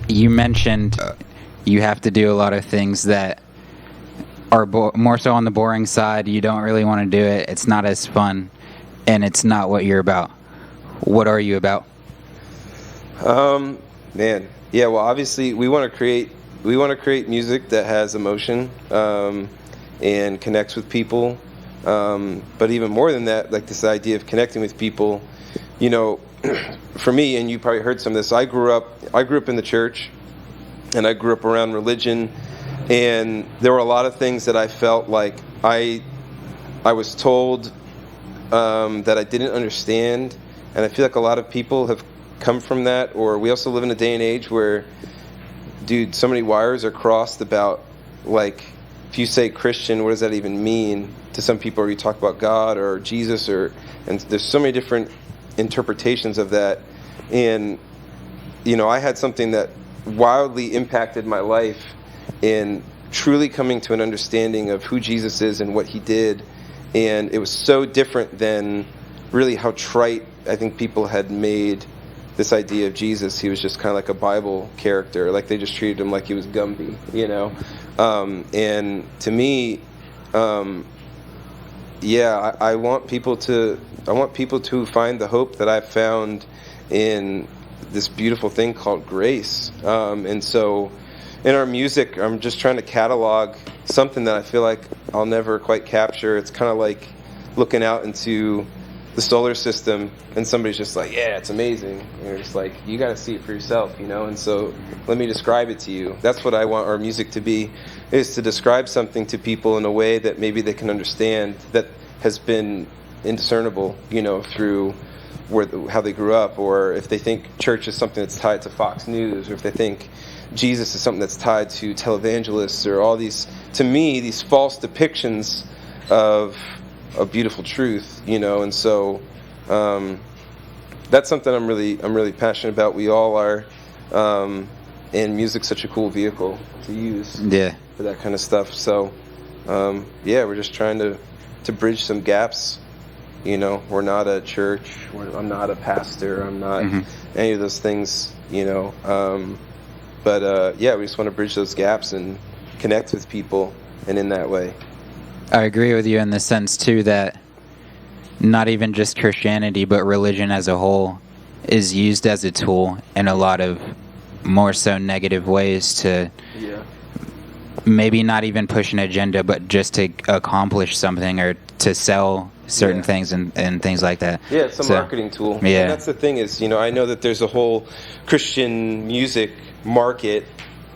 You mentioned you have to do a lot of things that are more so on the boring side. You don't really want to do it. It's not as fun, and it's not what you're about. What are you about? Man, yeah. Well, obviously, we want to create music that has emotion and connects with people. But even more than that, like this idea of connecting with people, you know, for me, and you probably heard some of this. I grew up in the church, and I grew up around religion, and there were a lot of things that I felt like I was told that I didn't understand, and I feel like a lot of people have come from that. Or we also live in a day and age where, dude, so many wires are crossed about, like, if you say Christian, what does that even mean to some people? Or you talk about God or Jesus, and there's so many different interpretations of that. And you know, I had something that wildly impacted my life in truly coming to an understanding of who Jesus is and what he did. And it was so different than really how trite I think people had made this idea of Jesus. He was just kind of like a Bible character, like they just treated him like he was Gumby, you know. And to me, yeah, I want people to find the hope that I've found in this beautiful thing called grace. And so in our music, I'm just trying to catalog something that I feel like I'll never quite capture. It's kind of like looking out into the solar system and somebody's just like, yeah, it's amazing. And you're just like, you got to see it for yourself, you know? And so let me describe it to you. That's what I want our music to be, is to describe something to people in a way that maybe they can understand, that has been indiscernible, you know, through how they grew up, or if they think church is something that's tied to Fox News, or if they think Jesus is something that's tied to televangelists, or all these, to me, these false depictions of a beautiful truth, you know. And so that's something I'm really passionate about. We all are, and music's such a cool vehicle to use for that kind of stuff. So yeah, we're just trying to bridge some gaps. You know, we're not a church. I'm not a pastor. I'm not any of those things. You know, but yeah, we just want to bridge those gaps and connect with people, and in that way. I agree with you in the sense, too, that not even just Christianity, but religion as a whole is used as a tool in a lot of more so negative ways to maybe not even push an agenda, but just to accomplish something or to sell certain things and things like that. Yeah, it's a marketing tool. Yeah. And that's the thing is, you know, I know that there's a whole Christian music market,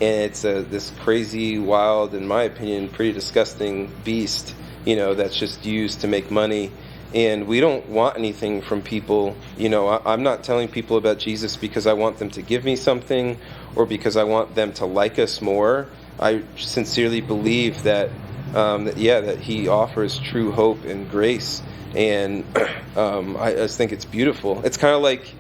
and it's this crazy, wild, in my opinion, pretty disgusting beast, you know, that's just used to make money. And we don't want anything from people. You know, I'm not telling people about Jesus because I want them to give me something or because I want them to like us more. I sincerely believe that, that he offers true hope and grace. And I just think it's beautiful. It's kind of like,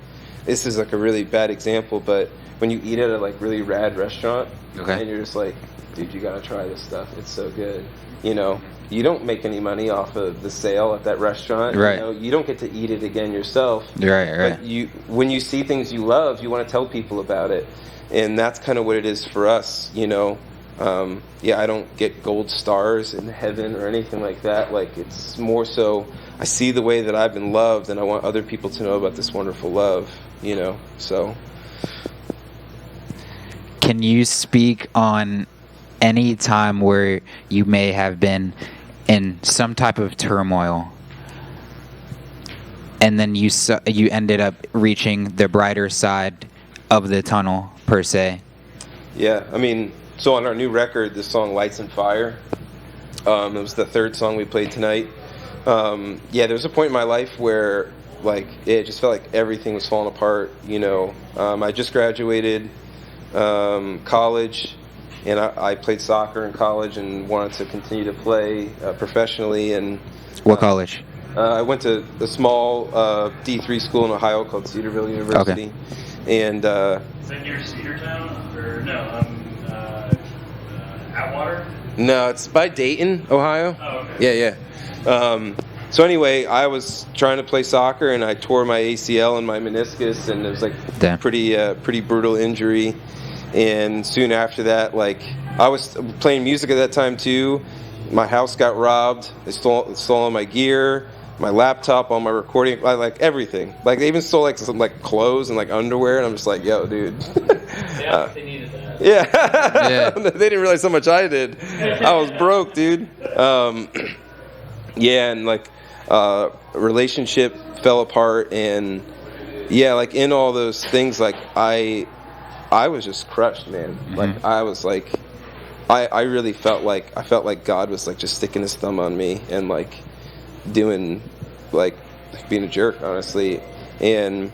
this is like a really bad example, but when you eat at a like really rad restaurant, and you're just like, dude, you gotta try this stuff. It's so good. You know, you don't make any money off of the sale at that restaurant. Right. You know, you don't get to eat it again yourself. Right. But when you see things you love, you want to tell people about it, and that's kind of what it is for us. You know, I don't get gold stars in heaven or anything like that. Like, it's more so I see the way that I've been loved, and I want other people to know about this wonderful love. You know, so. Can you speak on any time where you may have been in some type of turmoil and then you ended up reaching the brighter side of the tunnel, per se? Yeah, I mean, so on our new record, the song Lights and Fire, it was the third song we played tonight. There was a point in my life where, like, it just felt like everything was falling apart, you know. I just graduated college, and I played soccer in college and wanted to continue to play professionally. And what college? I went to a small D3 school in Ohio called Cedarville University. And is that near Cedartown or no? Atwater? No, it's by Dayton, Ohio. Oh, okay. Yeah. So anyway, I was trying to play soccer, and I tore my ACL and my meniscus, and it was like pretty brutal injury. And soon after that, like, I was playing music at that time too. My house got robbed. They stole all my gear, my laptop, all my recording, like everything. Like, they even stole like some like clothes and like underwear, and I'm just like, yo, dude. Yeah, they needed that. Yeah. They didn't realize how much I did. I was broke, dude. Yeah, and like relationship fell apart, and yeah, like in all those things, like I was just crushed, man. Like I was like, I really felt like God was like just sticking his thumb on me and like doing like being a jerk, honestly. And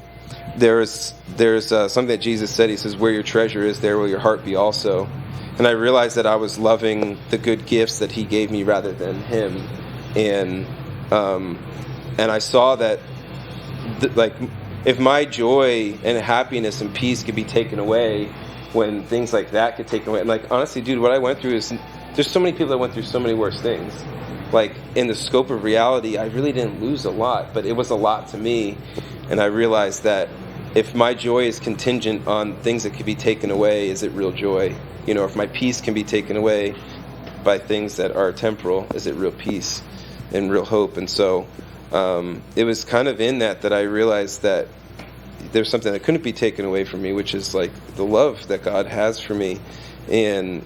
there's something that Jesus said. He says, "Where your treasure is, there will your heart be also." And I realized that I was loving the good gifts that he gave me rather than him. And I saw that like if my joy and happiness and peace could be taken away when things like that get taken away. And like, honestly, dude, what I went through is, there's so many people that went through so many worse things. Like, in the scope of reality, I really didn't lose a lot, but it was a lot to me. And I realized that if my joy is contingent on things that could be taken away, is it real joy? You know, if my peace can be taken away by things that are temporal, is it real peace and real hope? And so it was kind of in that I realized that there's something that couldn't be taken away from me, which is like the love that God has for me. And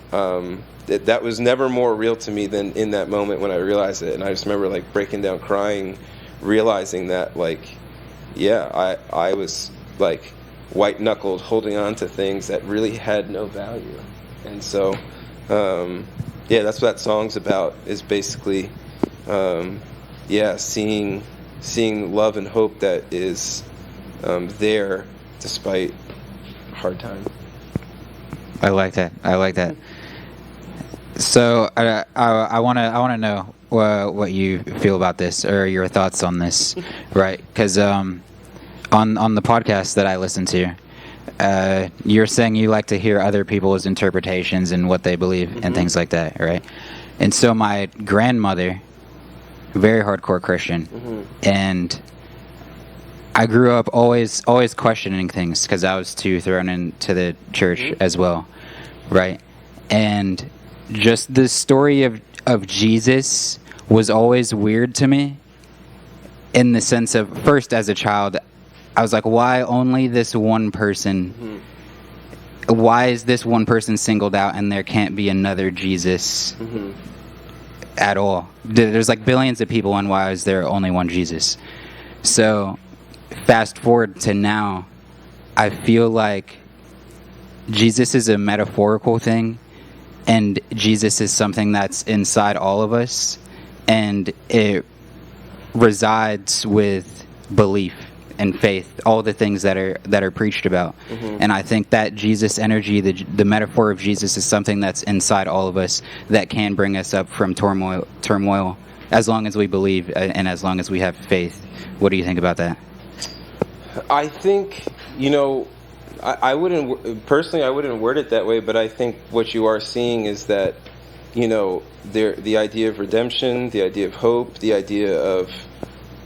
that was never more real to me than in that moment when I realized it. And I just remember like breaking down crying, realizing that like, yeah, I was like white knuckled holding on to things that really had no value. And so yeah, that's what that song's about, is basically seeing love and hope that is there despite hard time. I like that. So I want to know what you feel about this, or your thoughts on this, right? Because on the podcast that I listen to, you're saying you like to hear other people's interpretations and what they believe and things like that, right? And so my grandmother, very hardcore Christian, and I grew up always questioning things because I was too thrown into the church as well, right? And just the story of Jesus was always weird to me, in the sense of, first as a child, I was like, why only this one person? Why is this one person singled out and there can't be another Jesus at all? There's like billions of people, and why is there only one Jesus? So fast forward to now, I feel like Jesus is a metaphorical thing, and Jesus is something that's inside all of us, and it resides with belief and faith, all the things that are preached about. And I think that Jesus energy, the metaphor of Jesus, is something that's inside all of us that can bring us up from turmoil, as long as we believe and as long as we have faith. What do you think about that? I think, you know, I wouldn't word it that way, but I think what you are seeing is that, you know, the idea of redemption, the idea of hope, the idea of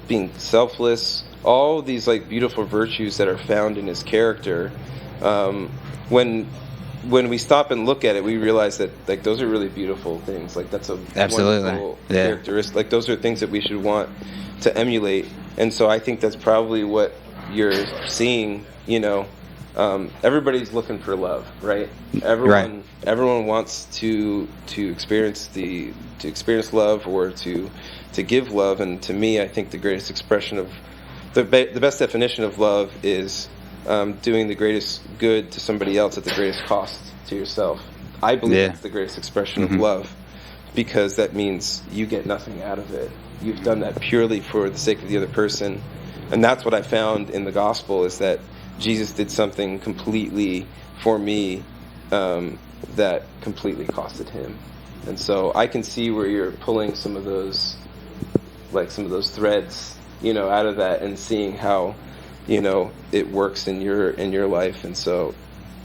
being selfless, all these like beautiful virtues that are found in his character. When we stop and look at it, we realize that like those are really beautiful things. Like that's a wonderful characteristic. Like those are things that we should want to emulate. And so I think that's probably what you're seeing. You know, everybody's looking for love, right? Everyone wants to experience love, or to give love. And to me, I think the greatest expression of the best definition of love is doing the greatest good to somebody else at the greatest cost to yourself. I believe that's the greatest expression of love, because that means you get nothing out of it. You've done that purely for the sake of the other person. And that's what I found in the gospel, is that Jesus did something completely for me that completely costed him. And so I can see where you're pulling some of those threads, you know, out of that, and seeing how, you know, it works in your life. And so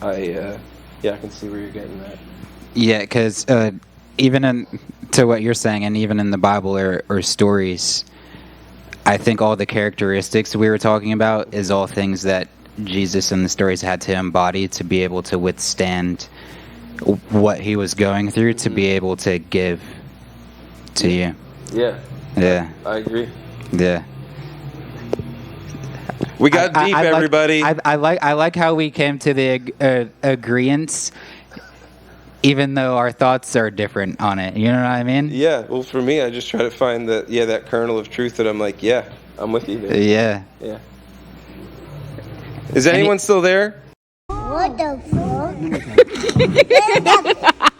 I can see where you're getting that. Yeah, because even to what you're saying, and even in the Bible or stories, I think all the characteristics we were talking about is all things that Jesus and the stories had to embody to be able to withstand what he was going through, to be able to give to you. Yeah, Yeah, I agree. yeah. We got deep, like- everybody. I like how we came to the agreements, even though our thoughts are different on it. You know what I mean? Yeah, well, for me, I just try to find that kernel of truth that I'm like, yeah, I'm with you, man. Yeah. Yeah. Is anyone still there? What the fuck?